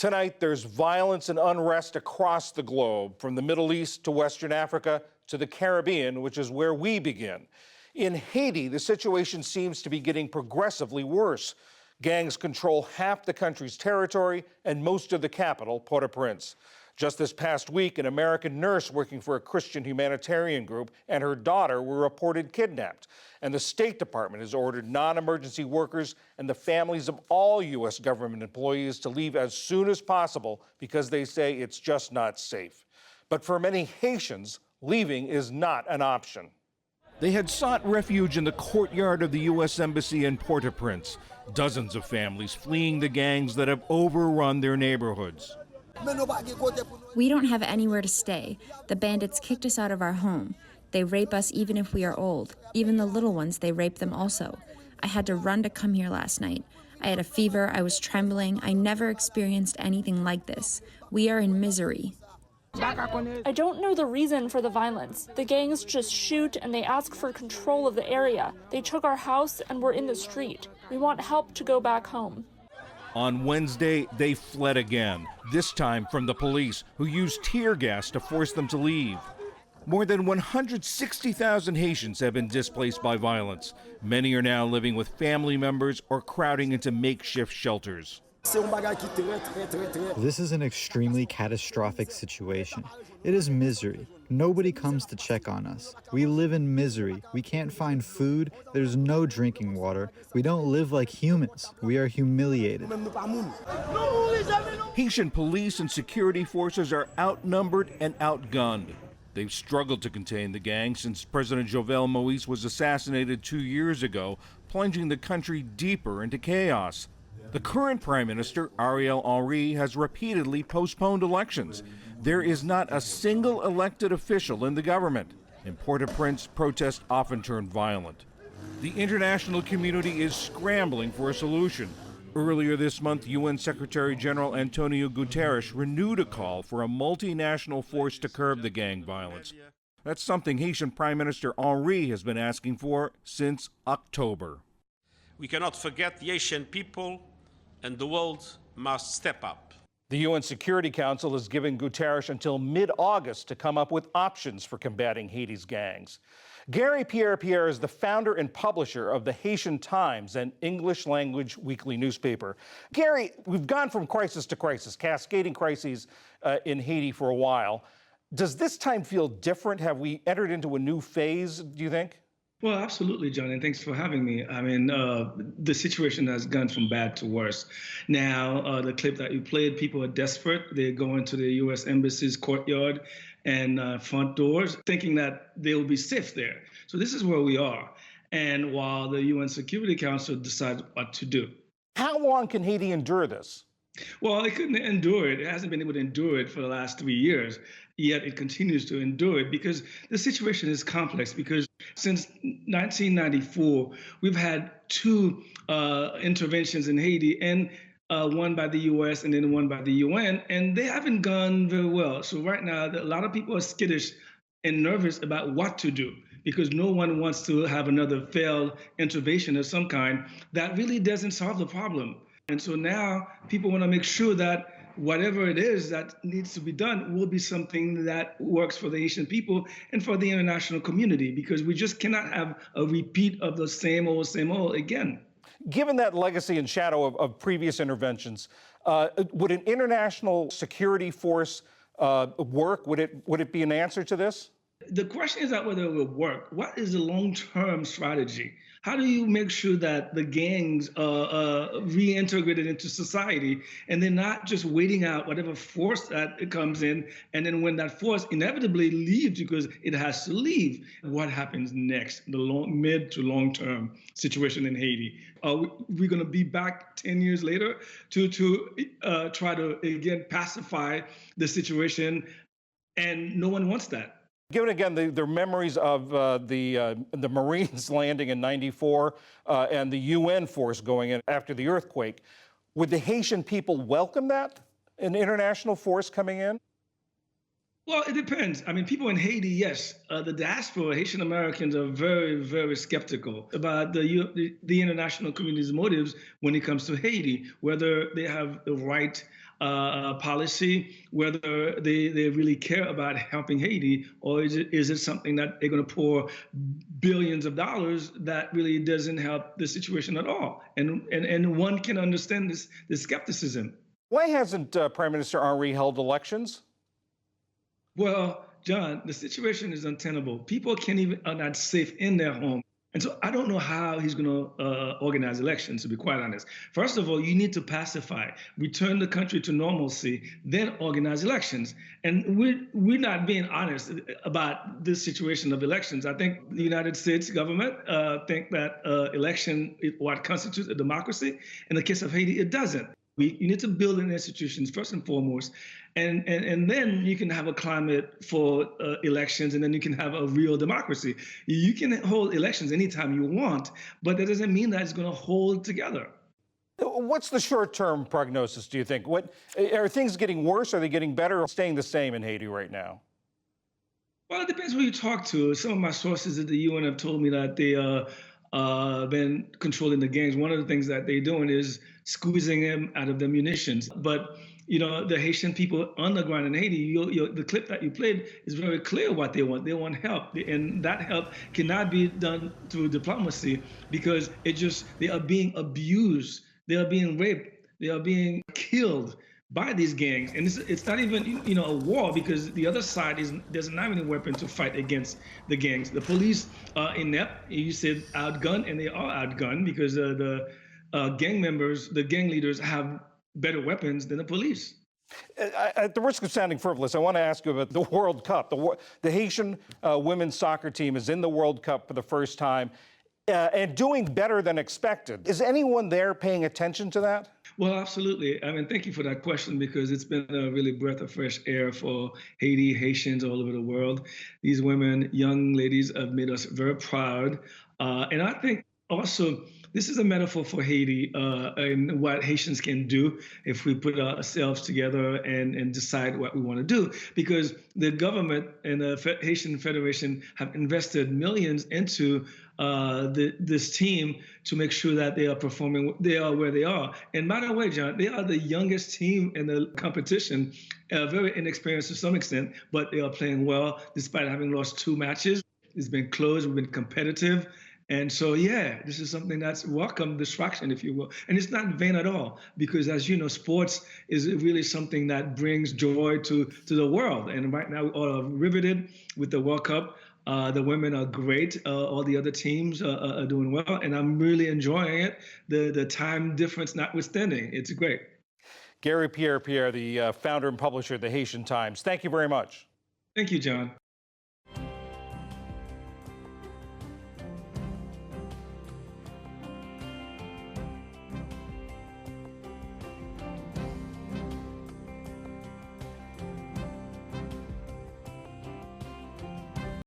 Tonight, there's violence and unrest across the globe, from the Middle East to Western Africa to the Caribbean, which is where we begin. In Haiti, the situation seems to be getting progressively worse. Gangs control half the country's territory and most of the capital, Port-au-Prince. Just this past week, an American nurse working for a Christian humanitarian group and her daughter were reported kidnapped. And the State Department has ordered non-emergency workers and the families of all U.S. government employees to leave as soon as possible because they say it's just not safe. But for many Haitians, leaving is not an option. They had sought refuge in the courtyard of the U.S. Embassy in Port-au-Prince. Dozens of families fleeing the gangs that have overrun their neighborhoods. We don't have anywhere to stay. The bandits kicked us out of our home. They rape us even if we are old. Even the little ones, they rape them also. I had to run to come here last night. I had a fever, I was trembling. I never experienced anything like this. We are in misery. I don't know the reason for the violence. The gangs just shoot and they ask for control of the area. They took our house and we're in the street. We want help to go back home. On Wednesday, they fled again, this time from the police, who used tear gas to force them to leave. More than 160,000 Haitians have been displaced by violence. Many are now living with family members or crowding into makeshift shelters. This is an extremely catastrophic situation. It is misery. Nobody comes to check on us. We live in misery. We can't find food. There's no drinking water. We don't live like humans. We are humiliated. Haitian police and security forces are outnumbered and outgunned. They've struggled to contain the gang since President Jovenel Moïse was assassinated 2 years ago, plunging the country deeper into chaos. The current Prime Minister, Ariel Henry, has repeatedly postponed elections. There is not a single elected official in the government. In Port-au-Prince, protests often turn violent. The international community is scrambling for a solution. Earlier this month, UN Secretary General Antonio Guterres renewed a call for a multinational force to curb the gang violence. That's something Haitian Prime Minister Henry has been asking for since October. We cannot forget the Haitian people, and the world must step up. The UN Security Council is giving Guterres until mid-August to come up with options for combating Haiti's gangs. Garry Pierre-Pierre is the founder and publisher of the Haitian Times, an English-language weekly newspaper. Garry, we've gone from crisis to crisis, cascading crises in Haiti for a while. Does this time feel different? Have we entered into a new phase, do you think? Well, absolutely, John, and thanks for having me. I mean, the situation has gone from bad to worse. Now, the clip that you played, people are desperate. They're going to the U.S. Embassy's courtyard and front doors, thinking that they'll be safe there. So this is where we are. And while the UN Security Council decides what to do. How long can Haiti endure this? Well, it couldn't endure it. It hasn't been able to endure it for the last 3 years, yet it continues to endure it because the situation is complex. Because since 1994, we've had two interventions in Haiti, and one by the U.S. and then one by the UN, and they haven't gone very well. So right now, a lot of people are skittish and nervous about what to do, because no one wants to have another failed intervention of some kind that really doesn't solve the problem. And so now people want to make sure that whatever it is that needs to be done will be something that works for the Haitian people and for the international community, because we just cannot have a repeat of the same old again. Given that legacy and shadow of previous interventions, would an international security force work? Would it be an answer to this? The question is not whether it will work. What is the long-term strategy? How do you make sure that the gangs are reintegrated into society and they're not just waiting out whatever force that comes in, and then when that force inevitably leaves because it has to leave, what happens next, the mid to long-term situation in Haiti? Are we going to be back 10 years later to try to, again, pacify the situation? And no one wants that. Given again the memories of the Marines landing in '94 and the UN force going in after the earthquake, would the Haitian people welcome that, an international force coming in? Well, it depends. I mean, people in Haiti, yes. The diaspora, Haitian Americans, are very, very skeptical about the international community's motives when it comes to Haiti, whether they have the right policy, whether they really care about helping Haiti, or is it something that they're going to pour billions of dollars that really doesn't help the situation at all? And one can understand this skepticism. Why hasn't Prime Minister Henry held elections? Well, John, the situation is untenable. People are not safe in their home. And so I don't know how he's going to organize elections, to be quite honest. First of all, you need to pacify, return the country to normalcy, then organize elections. And we're not being honest about this situation of elections. I think the United States government think that election is what constitutes a democracy. In the case of Haiti, it doesn't. You need to build in institutions first and foremost, and then you can have a climate for elections, and then you can have a real democracy. You can hold elections anytime you want, but that doesn't mean that it's going to hold together. What's the short-term prognosis, do you think? Are things getting worse? Are they getting better, or staying the same in Haiti right now? Well, it depends who you talk to. Some of my sources at the UN have told me that they been controlling the gangs. One of the things that they're doing is squeezing them out of their munitions. But the Haitian people on the ground in Haiti, the clip that you played is very clear what they want. They want help, and that help cannot be done through diplomacy because they are being abused, they are being raped, they are being killed by these gangs. And it's not even a war, because the other side doesn't have any weapon to fight against the gangs. The police are inept. You said outgunned, and they are outgunned because the gang members, the gang leaders, have better weapons than the police. At the risk of sounding frivolous, I want to ask you about the World Cup. The Haitian women's soccer team is in the World Cup for the first time and doing better than expected. Is anyone there paying attention to that? Well, absolutely. I mean, thank you for that question, because it's been a really breath of fresh air for Haiti, Haitians all over the world. These women, young ladies, have made us very proud. And I think also this is a metaphor for Haiti and what Haitians can do if we put ourselves together and decide what we want to do. Because the government and the Haitian Federation have invested millions into this team to make sure that they are performing, they are where they are. And by the way, John, they are the youngest team in the competition, very inexperienced to some extent, but they are playing well despite having lost 2 matches. It's been close, we've been competitive. And so, yeah, this is something that's welcome distraction, if you will. And it's not vain at all, because as you know, sports is really something that brings joy to the world. And right now, we all are riveted with the World Cup. The women are great. All the other teams are doing well. And I'm really enjoying it. The time difference notwithstanding, it's great. Garry Pierre-Pierre, the founder and publisher of the Haitian Times. Thank you very much. Thank you, John.